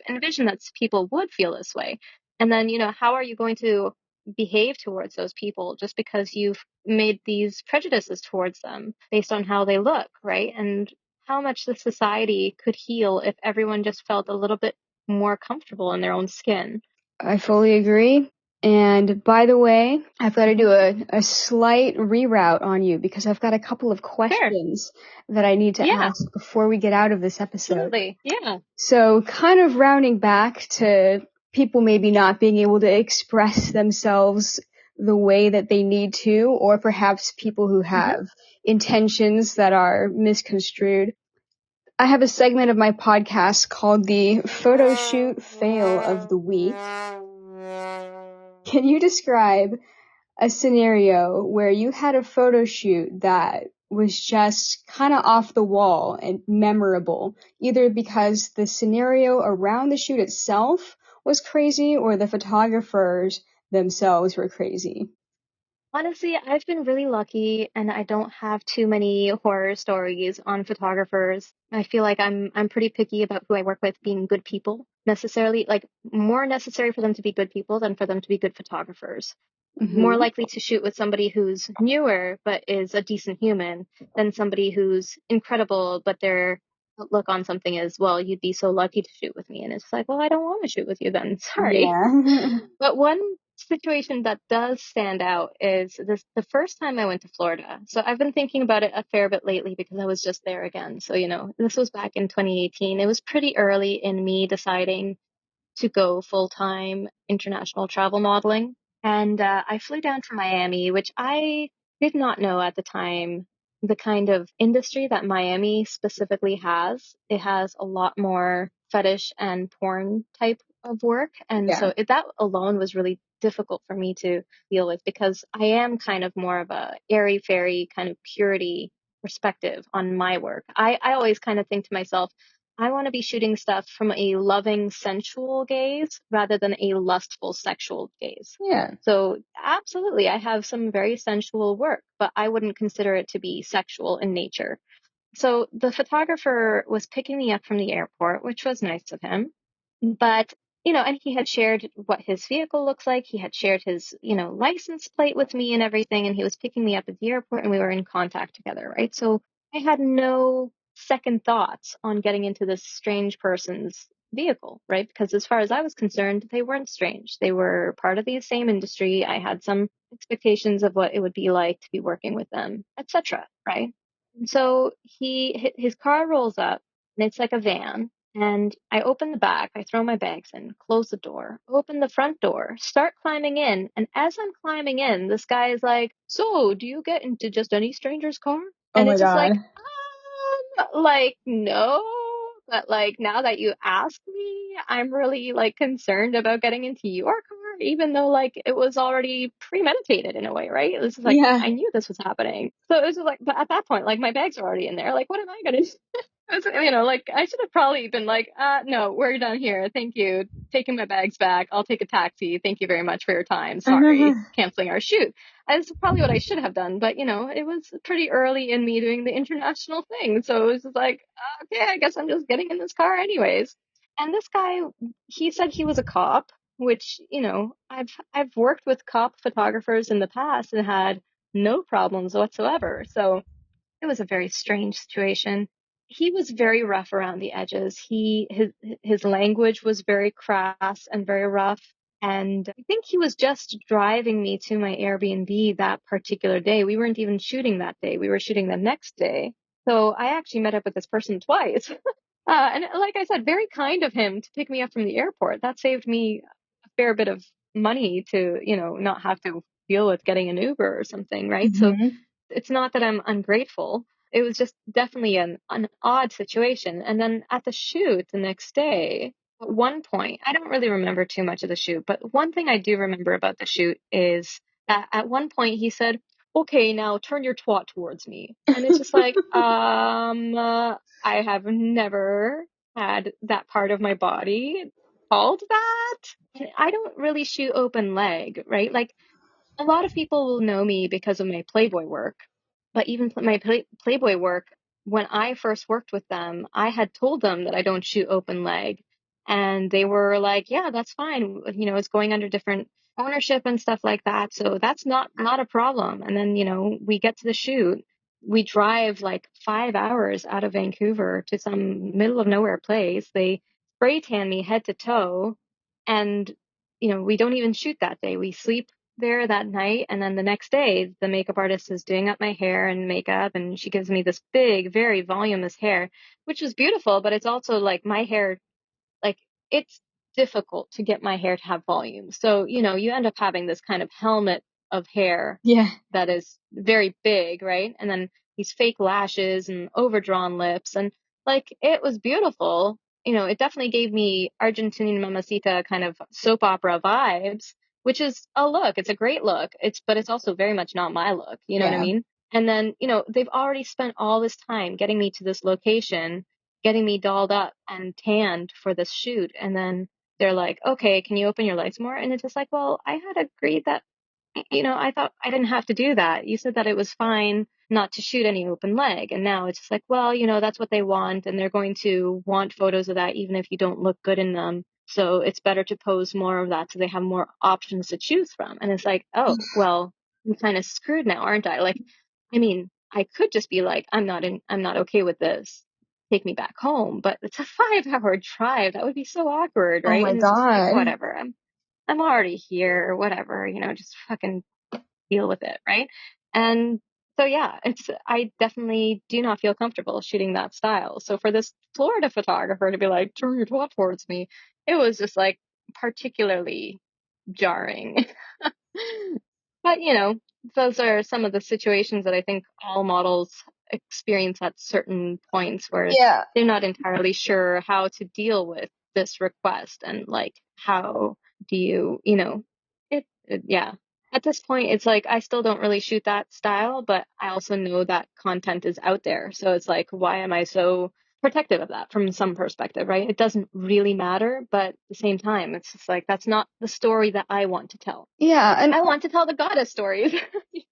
envision that people would feel this way. And then, how are you going to behave towards those people just because you've made these prejudices towards them based on how they look, right? And how much the society could heal if everyone just felt a little bit more comfortable in their own skin. I fully agree. And by the way, I've got to Mhm. do a slight reroute on you because I've got a couple of Sure. questions that I need to Yeah, ask before we get out of this episode. absolutely. Yeah. So kind of rounding back to people maybe not being able to express themselves the way that they need to, or perhaps people who Hmm. have intentions that are misconstrued. I have a segment of my podcast called the photoshoot fail of the week. Can you describe a scenario where you had a photo shoot that was just kind of off the wall and memorable, either because the scenario around the shoot itself was crazy or the photographers themselves were crazy? Honestly, I've been really lucky and I don't have too many horror stories on photographers. I feel like I'm pretty picky about who I work with being good people, necessarily, like more necessary for them to be good people than for them to be good photographers. More Mm-hmm. likely to shoot with somebody who's newer but is a decent human than somebody who's incredible but their outlook on something is, well, you'd be so lucky to shoot with me. And it's like, well, I don't want to shoot with you then. Sorry. Yeah. But one situation that does stand out is the first time I went to Florida. So I've been thinking about it a fair bit lately because I was just there again. So, this was back in 2018. It was pretty early in me deciding to go full-time international travel modeling. And I flew down to Miami, which I did not know at the time the kind of industry that Miami specifically has. It has a lot more fetish and porn type of work. And Yeah. so that alone was really difficult for me to deal with because I am kind of more of a airy fairy kind of purity perspective on my work. I always kind of think to myself, I want to be shooting stuff from a loving, sensual gaze rather than a lustful, sexual gaze. Yeah. So, absolutely, I have some very sensual work, but I wouldn't consider it to be sexual in nature. So, the photographer was picking me up from the airport, which was nice of him. But, and he had shared what his vehicle looks like. He had shared his, license plate with me and everything. And he was picking me up at the airport and we were in contact together, right? So I had no second thoughts on getting into this strange person's vehicle, right? Because as far as I was concerned, they weren't strange. They were part of the same industry. I had some expectations of what it would be like to be working with them, etc., right? And so his car rolls up and it's like a van. And I open the back, I throw my bags in, close the door, open the front door, start climbing in. And as I'm climbing in, this guy is like, so do you get into just any stranger's car? Oh And my it's just God. like, no. But like, now that you ask me, I'm really like concerned about getting into your car, even though like it was already premeditated in a way, right? It was just like, Yeah. I knew this was happening. So it was just like, but at that point, like my bags are already in there. Like, what am I gonna do? Like I should have probably been like, no, we're done here. Thank you. Taking my bags back. I'll take a taxi. Thank you very much for your time. Sorry. Canceling our shoot. That's probably what I should have done. But, it was pretty early in me doing the international thing. So it was just like, okay, I guess I'm just getting in this car anyways. And this guy, he said he was a cop, which, I've worked with cop photographers in the past and had no problems whatsoever. So it was a very strange situation. He was very rough around the edges. His language was very crass and very rough. And I think he was just driving me to my Airbnb that particular day. We weren't even shooting that day. We were shooting the next day. So I actually met up with this person twice. And like I said, very kind of him to pick me up from the airport. That saved me a fair bit of money to, not have to deal with getting an Uber or something, right? So Hmm. it's not that I'm ungrateful. It was just definitely an odd situation. And then at the shoot the next day, at one point, I don't really remember too much of the shoot, but one thing I do remember about the shoot is that at one point he said, okay, now turn your twat towards me. And it's just like, I have never had that part of my body called that. And I don't really shoot open leg, right? Like a lot of people will know me because of my Playboy work, but even my Playboy work, when I first worked with them, I had told them that I don't shoot open leg. And they were like, yeah, that's fine. It's going under different ownership and stuff like that. So that's not a problem. And then, we get to the shoot. We drive like 5 hours out of Vancouver to some middle of nowhere place. They spray tan me head to toe. And, we don't even shoot that day. We sleep there that night, and then the next day the makeup artist is doing up my hair and makeup, and she gives me this big, very voluminous hair, which was beautiful, but it's also like my hair, like it's difficult to get my hair to have volume. So, you end up having this kind of helmet of hair Yeah. that is very big, right? And then these fake lashes and overdrawn lips. And like it was beautiful. It definitely gave me Argentinian Mamacita kind of soap opera vibes, which is a look. It's a great look. But it's also very much not my look. You know what I Yeah. mean? And then, they've already spent all this time getting me to this location, getting me dolled up and tanned for this shoot. And then they're like, okay, can you open your legs more? And it's just like, well, I had agreed that, I thought I didn't have to do that. You said that it was fine not to shoot any open leg. And now it's just like, well, that's what they want. And they're going to want photos of that even if you don't look good in them. So it's better to pose more of that so they have more options to choose from. And it's like, oh, well, I'm kind of screwed now, aren't I? Like, I mean, I could just be like, I'm not okay with this. Take me back home. But it's a 5-hour drive. That would be so awkward, Oh right? my And it's just like, God. whatever. I'm already here, whatever, just fucking deal with it, right? And so yeah, I definitely do not feel comfortable shooting that style. So for this Florida photographer to be like, turn your twat towards me, it was just like particularly jarring. But those are some of the situations that I think all models experience at certain points where Yeah. they're not entirely sure how to deal with this request and like how do yeah. At this point, it's like I still don't really shoot that style, but I also know that content is out there. So it's like, why am I so protective of that from some perspective, right? It doesn't really matter, but at the same time, it's just like that's not the story that I want to tell. Yeah. And I want to tell the goddess stories.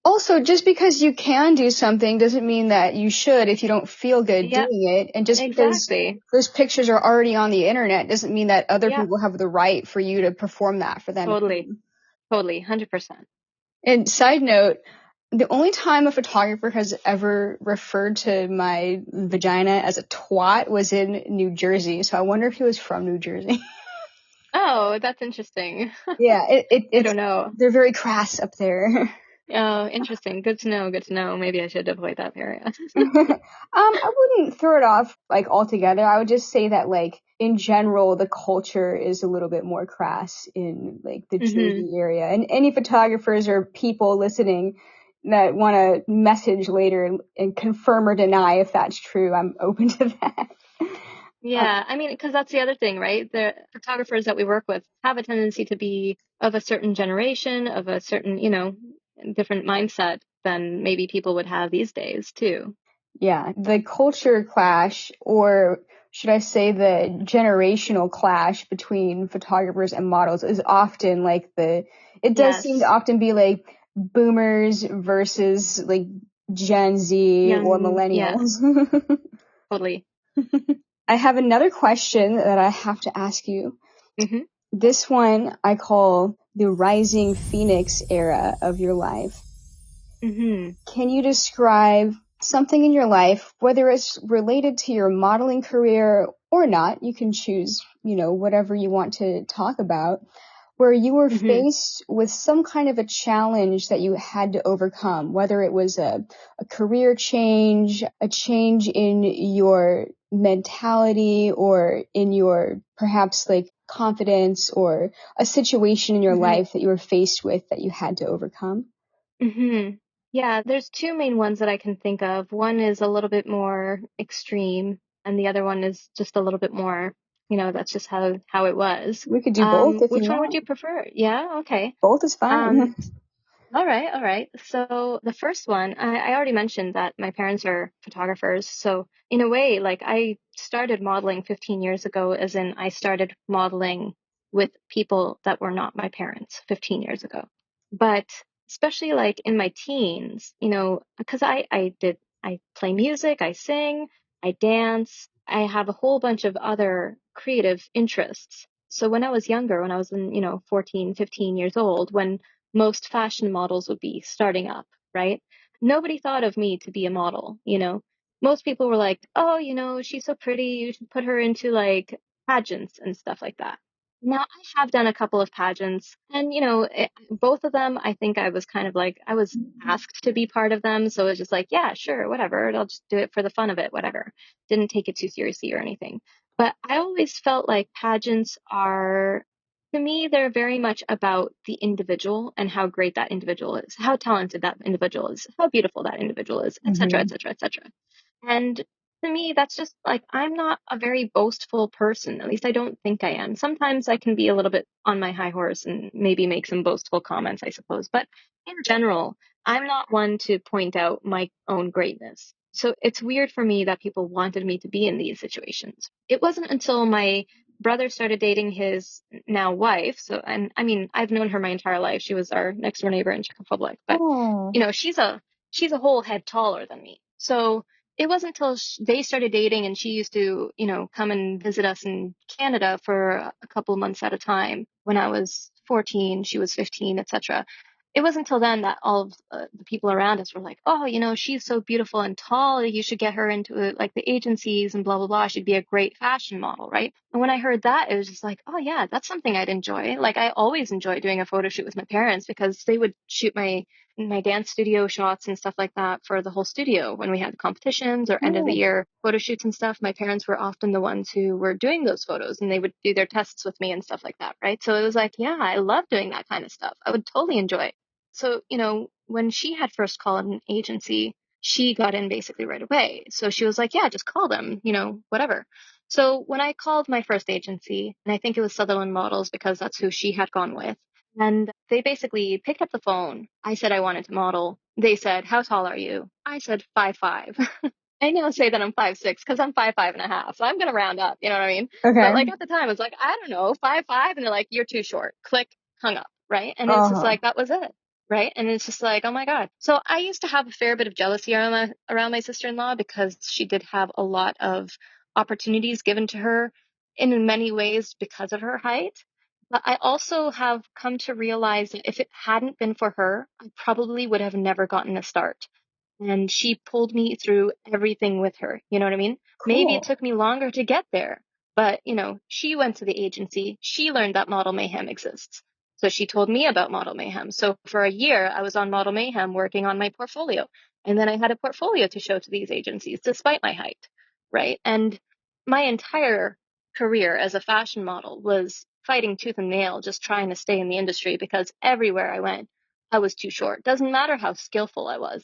also, just because you can do something doesn't mean that you should if you don't feel good Yeah, doing it. And just because exactly. those pictures are already on the internet doesn't mean that other Yeah, people have the right for you to perform that for them totally. too. Totally. 100%. And side note, the only time a photographer has ever referred to my vagina as a twat was in New Jersey. So I wonder if he was from New Jersey. Oh, that's interesting. Yeah, I it's don't know. they're very crass up there. Oh, interesting. Good to know. Good to know. Maybe I should avoid that area. I wouldn't throw it off like altogether. I would just say that like in general, the culture is a little bit more crass in like the Hmm. Jersey area. And any photographers or people listening that want to message later and confirm or deny if that's true, I'm open to that. Yeah, I mean, because that's the other thing, right? The photographers that we work with have a tendency to be of a certain generation, of a certain, different mindset than maybe people would have these days too. Yeah, the culture clash, or should I say the generational clash between photographers and models is often like it does seem to Yes. often be like boomers versus like Gen Z or Young, yeah, millennials. totally. I have another question that I have to ask you. Hmm. This one I call the rising phoenix era of your life. Hmm. Can you describe something in your life, whether it's related to your modeling career or not? You can choose, whatever you want to talk about, where you were Hmm. faced with some kind of a challenge that you had to overcome, whether it was a career change, a change in your mentality or in your perhaps like confidence or a situation in your Hmm. life that you were faced with that you had to overcome. Hmm. Yeah, there's two main ones that I can think of. One is a little bit more extreme, and the other one is just a little bit more, that's just how it was. We could do both if you Which one would want. you prefer? Yeah, okay. Both is Um, fine. all right, all right. So the first one, I already mentioned that my parents are photographers. So in a way, like I started modeling 15 years ago, as in I started modeling with people that were not my parents 15 years ago. But especially like in my teens, because I play music, I sing, I dance, I have a whole bunch of other creative interests. So when I was younger, when I was in, 14, 15 years old, when most fashion models would be starting up, right? Nobody thought of me to be a model. Most people were like, oh, she's so pretty, you should put her into like pageants and stuff like that. Now, I have done a couple of pageants, and both of them, I think I was kind of like, I was asked to be part of them. So it was just like, yeah, sure, whatever. I'll just do it for the fun of it, whatever. Didn't take it too seriously or anything. But I always felt like pageants are, to me, they're very much about the individual and how great that individual is, how talented that individual is, how beautiful that individual is, et cetera, et Hmm. cetera, et cetera. And to me, that's just like, I'm not a very boastful person. At least I don't think I am. Sometimes I can be a little bit on my high horse and maybe make some boastful comments, I suppose. But in general, I'm not one to point out my own greatness. So it's weird for me that people wanted me to be in these situations. It wasn't until my brother started dating his now wife. So, and I mean, I've known her my entire life. She was our next door neighbor in Czech Republic, but Oh. she's a whole head taller than me. So it wasn't until they started dating and she used to, come and visit us in Canada for a couple of months at a time when I was 14, she was 15, etc. It wasn't until then that all of the people around us were like, oh, she's so beautiful and tall. You should get her into like the agencies and blah, blah, blah. She'd be a great fashion model, right? And when I heard that, it was just like, oh, yeah, that's something I'd enjoy. Like I always enjoyed doing a photo shoot with my parents because they would shoot my dance studio shots and stuff like that for the whole studio when we had competitions or end of the Oh. year photo shoots and stuff. My parents were often the ones who were doing those photos and they would do their tests with me and stuff like that, right? So it was like, yeah, I love doing that kind of stuff. I would totally enjoy it. So, when she had first called an agency, she got in basically right away. So she was like, yeah, just call them, whatever. So when I called my first agency, and I think it was Sutherland Models because that's who she had gone with, and they basically picked up the phone. I said I wanted to model. They said, how tall are you? I said 5'5". I now say that I'm 5'6" because I'm 5'5.5". So I'm gonna round up, you know what I mean? But Okay. like at the time, it was like, I don't know, 5'5", and they're like, you're too short. Click, hung up, right? And it's just Uh-huh. like that was it, right? And it's just like, oh my God. So I used to have a fair bit of jealousy around my sister-in-law because she did have a lot of opportunities given to her in many ways because of her height. But I also have come to realize that if it hadn't been for her, I probably would have never gotten a start. And she pulled me through everything with her. You know what I mean? Maybe it Cool. took me longer to get there, but she went to the agency. She learned that Model Mayhem exists. So she told me about Model Mayhem. So for a year, I was on Model Mayhem working on my portfolio. And then I had a portfolio to show to these agencies despite my height, right? And my entire career as a fashion model was fighting tooth and nail, just trying to stay in the industry because everywhere I went, I was too short. Doesn't matter how skillful I was.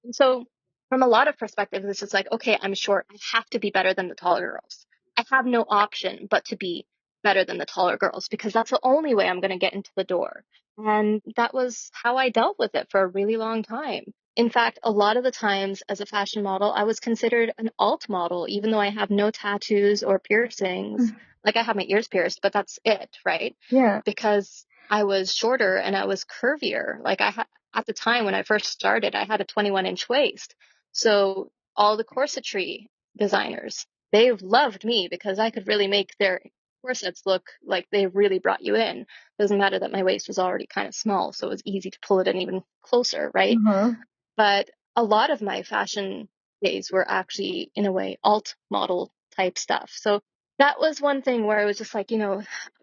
And so, from a lot of perspectives, it's just like, okay, I'm short. I have to be better than the taller girls. I have no option but to be better than the taller girls because that's the only way I'm going to get into the door. And that was how I dealt with it for a really long time. In fact, a lot of the times as a fashion model, I was considered an alt model, even though I have no tattoos or piercings. Like I have my ears pierced, but that's it, right? Yeah. Because I was shorter and I was curvier. Like at the time when I first started, I had a 21-inch waist. So all the corsetry designers, they've loved me because I could really make their corsets look like they really brought you in. Doesn't matter that my waist was already kind of small, so it was easy to pull it in even closer, right? Uh-huh. But a lot of my fashion days were actually, in a way, alt model type stuff. So that was one thing where I was just like,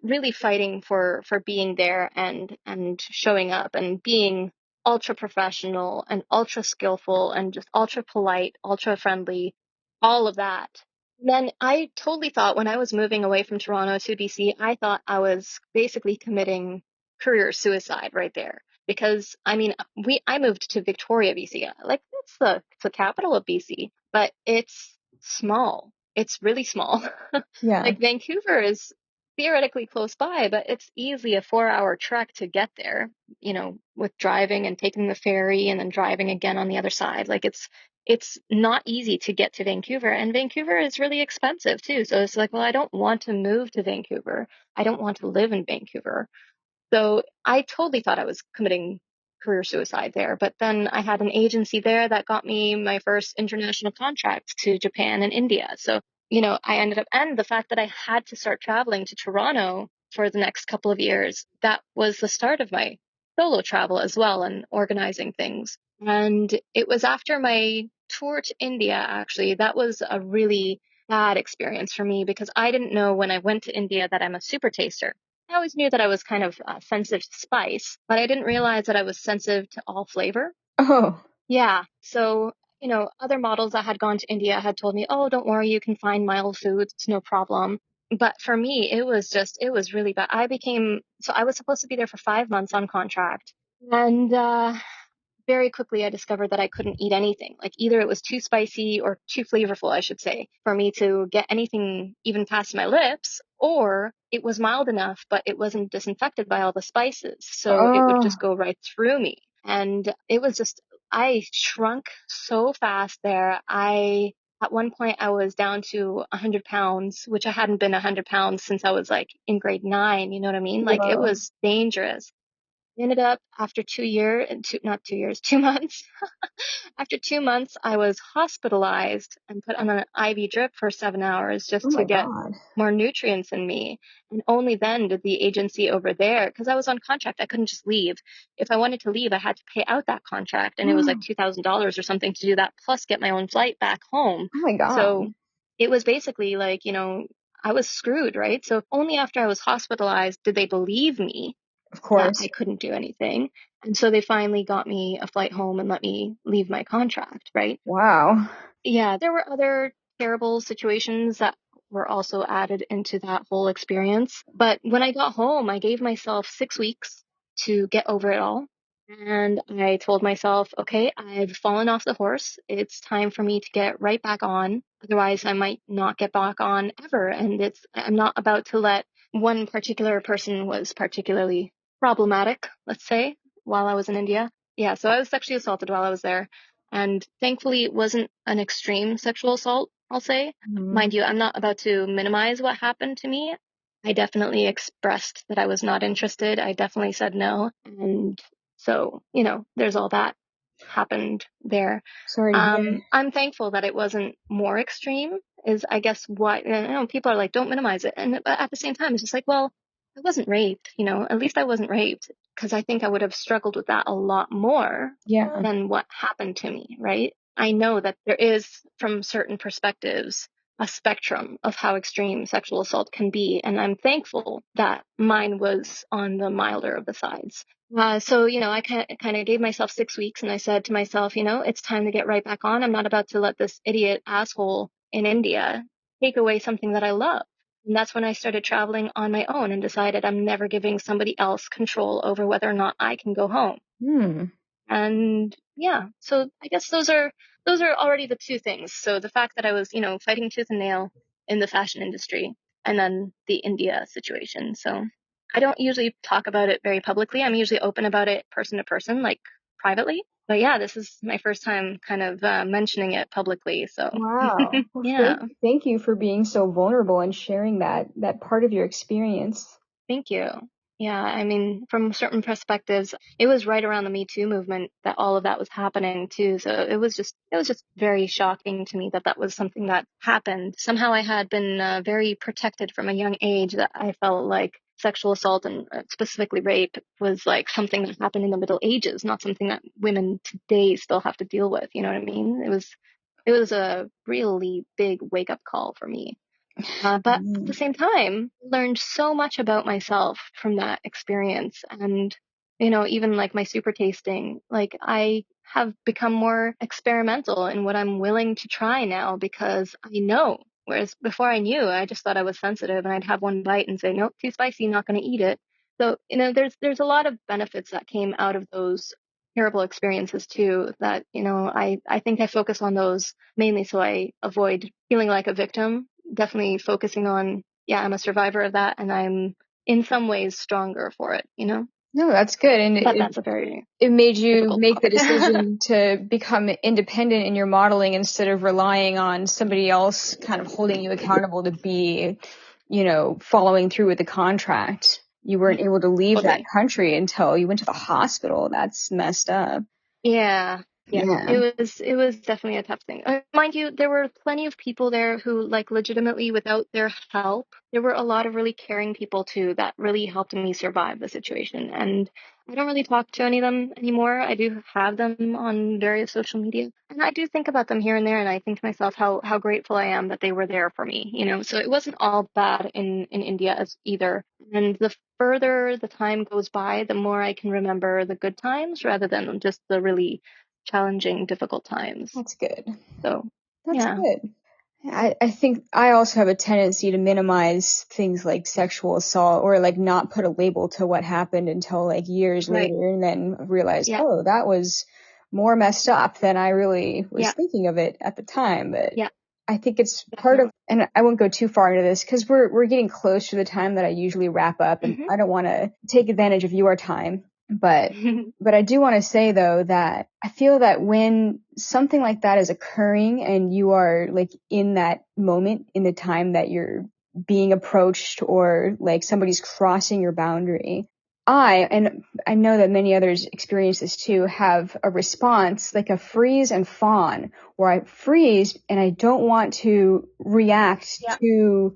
really fighting for being there and showing up and being ultra professional and ultra skillful and just ultra polite, ultra friendly, all of that. Then I totally thought when I was moving away from Toronto to BC, I thought I was basically committing career suicide right there because I mean I moved to Victoria, BC. Like it's the capital of BC, but it's small. It's really small. Yeah. Like Vancouver is theoretically close by, but it's easily a 4-hour trek to get there, with driving and taking the ferry and then driving again on the other side. Like it's not easy to get to Vancouver, and Vancouver is really expensive too. So it's like, well, I don't want to move to Vancouver. I don't want to live in Vancouver. So I totally thought I was committing career suicide there. But then I had an agency there that got me my first international contracts to Japan and India. So, I ended up, and the fact that I had to start traveling to Toronto for the next couple of years, that was the start of my solo travel as well and organizing things. And it was after my tour to India, actually, that was a really bad experience for me because I didn't know when I went to India that I'm a super taster. I always knew that I was kind of sensitive to spice, but I didn't realize that I was sensitive to all flavor. Oh. Yeah. So, other models that had gone to India had told me, oh, don't worry, you can find mild foods. It's no problem. But for me, it was really bad. So I was supposed to be there for 5 months on contract. And very quickly I discovered that I couldn't eat anything. Like either it was too spicy or too flavorful, I should say, for me to get anything even past my lips, or it was mild enough, but it wasn't disinfected by all the spices. So it would just Oh, go right through me. And it was just, I shrunk so fast there. At one point I was down to 100 pounds, which I hadn't been 100 pounds since I was like in grade 9. You know what I mean? Like it whoa. was dangerous. Ended up after 2 years, not 2 years, 2 months. After 2 months, I was hospitalized and put on an IV drip for 7 hours Oh just to my get God. more nutrients in me. And only then did the agency over there, because I was on contract, I couldn't just leave. If I wanted to leave, I had to pay out that contract. And it was like Oh $2,000 or something to do that, plus get my own flight back home. my So God. it was basically like, I was screwed, right? So only after I was hospitalized did they believe me Of that course. I couldn't do anything. And so they finally got me a flight home and let me leave my contract, right? Wow. Yeah, there were other terrible situations that were also added into that whole experience. But when I got home, I gave myself 6 weeks to get over it all. And I told myself, okay, I've fallen off the horse. It's time for me to get right back on. Otherwise, I might not get back on ever. And I'm not about to let one particular person was particularly problematic, let's say, while I was in India. Yeah, so I was sexually assaulted while I was there. And thankfully, it wasn't an extreme sexual assault, I'll say. Mhm. Mind you, I'm not about to minimize what happened to me. I definitely expressed that I was not interested. I definitely said no. And so, there's all that happened there. Sorry to hear. I'm thankful that it wasn't more extreme, is I guess what, people are like, don't minimize it. And at the same time, it's just like, well, I wasn't raped, at least I wasn't raped, because I think I would have struggled with that a lot more Yeah. than what happened to me, right? I know that there is, from certain perspectives, a spectrum of how extreme sexual assault can be. And I'm thankful that mine was on the milder of the sides. So, I kind of gave myself 6 weeks and I said to myself, it's time to get right back on. I'm not about to let this idiot asshole in India take away something that I love. And that's when I started traveling on my own and decided I'm never giving somebody else control over whether or not I can go home. Hmm. And yeah, so I guess those are already the two things. So the fact that I was, fighting tooth and nail in the fashion industry, and then the India situation. So I don't usually talk about it very publicly. I'm usually open about it person to person, like privately. But yeah, this is my first time kind of mentioning it publicly. So Wow. Well, yeah. thank you for being so vulnerable and sharing that part of your experience. Thank you. Yeah, I mean, from certain perspectives, it was right around the Me Too movement that all of that was happening too. So it was just very shocking to me that that was something that happened. Somehow I had been very protected from a young age, that I felt like sexual assault and specifically rape was like something that happened in the Middle Ages, not something that women today still have to deal with. You know what I mean? It was a really big wake up call for me. But at the Mm. same time, learned so much about myself from that experience. And, even like my super tasting, like I have become more experimental in what I'm willing to try now because I know. Whereas before I knew, I just thought I was sensitive and I'd have one bite and say, nope, too spicy, not going to eat it. So, there's a lot of benefits that came out of those terrible experiences too, that, I think I focus on those mainly so I avoid feeling like a victim. Definitely focusing on, yeah, I'm a survivor of that and I'm in some ways stronger for it. No, that's good. And But that's a very it made you difficult make the topic. decision to become independent in your modeling instead of relying on somebody else kind of holding you accountable to be, following through with the contract. You weren't able to leave that Totally. country until you went to the hospital. That's messed up. Yeah, yeah. Yeah. It was definitely a tough thing. Mind you, there were plenty of people there who, like, legitimately, without their help, there were a lot of really caring people too that really helped me survive the situation. And I don't really talk to any of them anymore. I do have them on various social media, and I do think about them here and there. And I think to myself how grateful I am that they were there for me. So it wasn't all bad in India as either. And the further the time goes by, the more I can remember the good times rather than just the really challenging, difficult times. That's good. So, That's yeah, good. I think I also have a tendency to minimize things like sexual assault or like not put a label to what happened until like years right. later and then realize, Yeah, oh, that was more messed up than I really was thinking of it at the time. But I think it's part of, and I won't go too far into this because we're getting close to the time that I usually wrap up, and I don't want to take advantage of your time. But I do want to say though that I feel that when something like that is occurring and you are like in that moment in the time that you're being approached or like somebody's crossing your boundary, and I know that many others experience this too, have a response like a freeze and fawn, where I freeze and I don't want to react to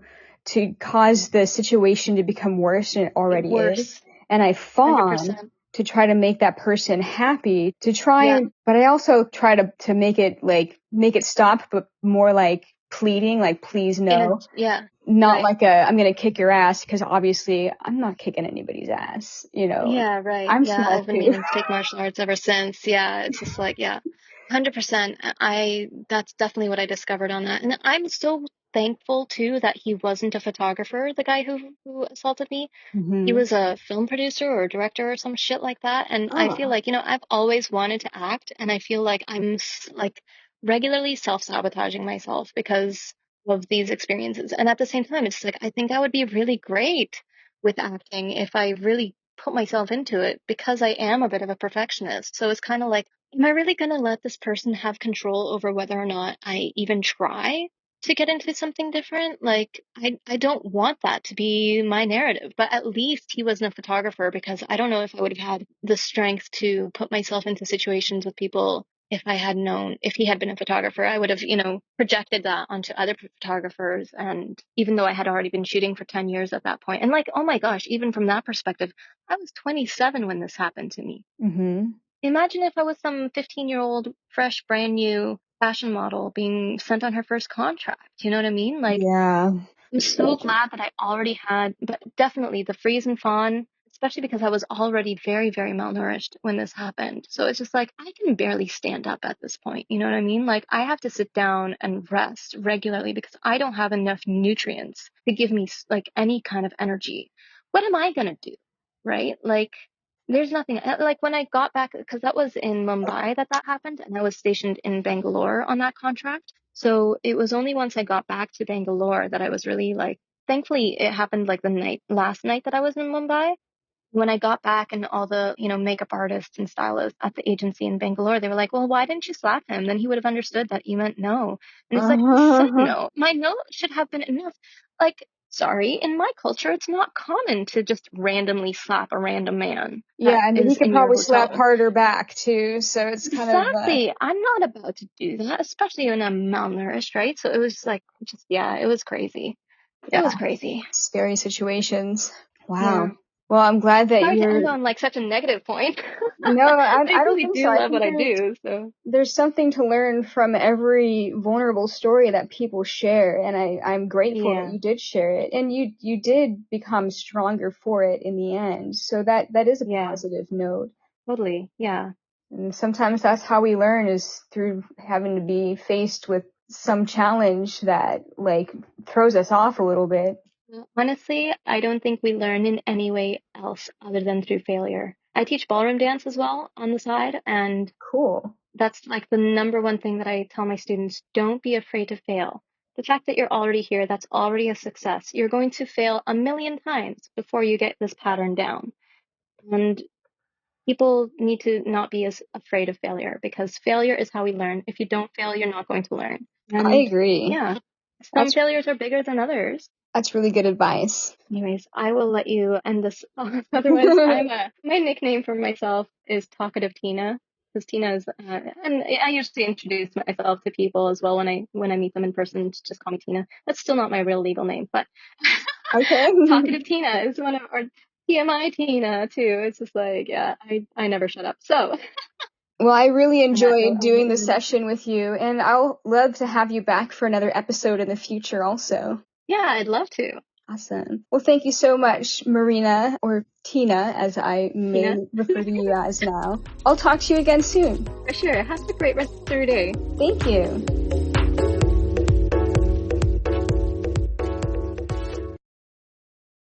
cause the situation to become worse than it already is. And I fawn 100%. To try to make that person happy, to try but I also try to make it stop, but more like pleading, like please no. Not like I'm going to kick your ass, because obviously I'm not kicking anybody's ass, you know. Yeah, right. I'm small I've been meaning to take martial arts ever since. Yeah, it's just like, 100%. That's definitely what I discovered on that. And I'm so thankful too that he wasn't a photographer, the guy who assaulted me. He was a film producer or a director or some shit like that. And I feel like, I've always wanted to act, and I feel like I'm like regularly self-sabotaging myself because of these experiences. And at the same time, it's like, I think I would be really great with acting if I really put myself into it, because I am a bit of a perfectionist. So it's kind of like, am I really going to let this person have control over whether or not I even try to get into something different? Like, I don't want that to be my narrative, but at least he wasn't a photographer, because I don't know if I would have had the strength to put myself into situations with people. If I had known, if he had been a photographer, I would have, projected that onto other photographers. And even though I had already been shooting for 10 years at that point, and like, oh my gosh, even from that perspective, I was 27 when this happened to me. Imagine if I was some 15-year-old, fresh, brand new fashion model being sent on her first contract. You know what I mean? Like, I'm so glad that I already had, but definitely the freeze and fawn, especially because I was already very, very malnourished when this happened. So it's just like, I can barely stand up at this point. You know what I mean? Like, I have to sit down and rest regularly because I don't have enough nutrients to give me like any kind of energy. What am I going to do? Right? Like, there's nothing, like when I got back, because that was in Mumbai that happened, and I was stationed in Bangalore on that contract. So it was only once I got back to Bangalore that I was really like, thankfully it happened like last night that I was in Mumbai. When I got back, and all the, makeup artists and stylists at the agency in Bangalore, they were like, well, why didn't you slap him? Then he would have understood that you meant no. And it's like, side note, my no should have been enough. Like, sorry, in my culture, it's not common to just randomly slap a random man. Yeah, and he could probably slap harder back too. So it's kind of exactly. I'm not about to do that, especially when I'm malnourished, right? So it was like, it was crazy. It was crazy. Scary situations. Wow. Yeah. Well, I'm glad that Sorry to end on like such a negative point. No, I really don't think do so. love what I do. So there's something to learn from every vulnerable story that people share, and I'm grateful that you did share it, and you did become stronger for it in the end. So that is a positive note. Totally. Yeah. And sometimes that's how we learn, is through having to be faced with some challenge that like throws us off a little bit. Honestly, I don't think we learn in any way else other than through failure. I teach ballroom dance as well on the side, and cool. That's like the number one thing that I tell my students. Don't be afraid to fail. The fact that you're already here, that's already a success. You're going to fail a million times before you get this pattern down. And people need to not be as afraid of failure, because failure is how we learn. If you don't fail, you're not going to learn. And I agree. Yeah. Some failures are bigger than others. That's really good advice. Anyways, I will let you end this. Otherwise, my nickname for myself is Talkative Tina, because Tina is, and I usually introduce myself to people as well when I meet them in person. Just call me Tina. That's still not my real legal name, but okay. Talkative Tina is one of, or TMI Tina too. It's just like, I never shut up. So. Well, I really enjoyed doing the session with you, and I'll love to have you back for another episode in the future also. Yeah, I'd love to. Awesome. Well, thank you so much, Muirina, or Tina, as I may refer to you as now. I'll talk to you again soon. For sure. Have a great rest of your day. Thank you.